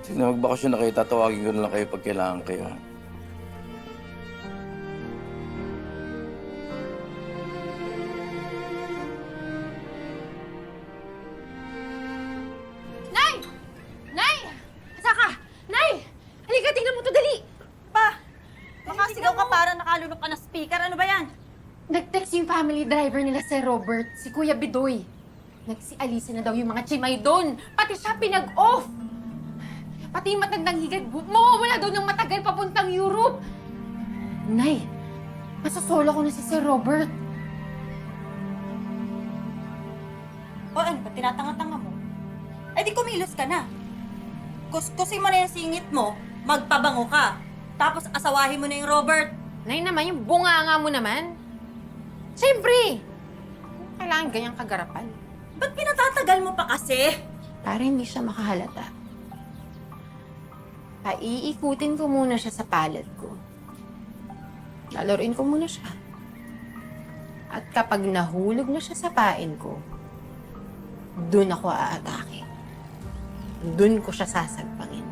Sige na, magbakasyon na kayo. Tatawagin ko na lang kayo pag kailangan kayo. Nay! Nay! Asa ka? Nay! Halika, tingnan mo to, dali! Pa! Makasigaw ka para nakalunok ka na speaker. Ano ba yan? Nag-text yung family driver nila si Robert, si Kuya Bidoy. Nagsialisin na daw yung mga chimay doon. Pati siya pinag-off. Pati yung matandang higad, mawawala daw ng matagal papuntang Europe. Nay, masasolo ko na si Sir Robert. O ano ba, tinatanga-tanga mo? Eh di kumilos ka na. Kuskusin mo na yung singit mo, magpabango ka. Tapos asawahin mo na yung Robert. Nay naman, yung bunganga mo naman. Siyempre, kailangan ganyang kagarapan. Ba't pinatatagal mo pa kasi? Para hindi siya makahalata. Paiikutin ko muna siya sa palad ko. Lalaruin ko muna siya. At kapag nahulog na siya sa pain ko, dun ako aatake. Dun ko siya sasagpangin.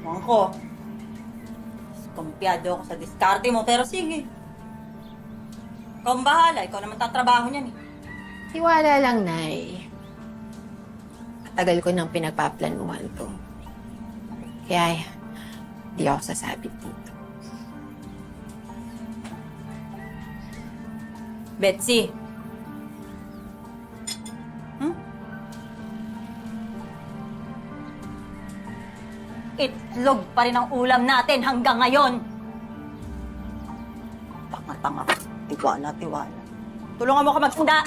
Ako. Kumpiyado ako sa diskarte mo, pero sige. Ikaw ang bahala, ikaw naman tatrabaho niyan eh. Tiwala lang, Nay. Matagal ko nang pinagpaplanuhan to. Kaya, di ako sasabit dito. Betsy. Itlog pa rin ang ulam natin hanggang ngayon. Tanga-tanga. Tiwala. Tulungan mo ka magsunda.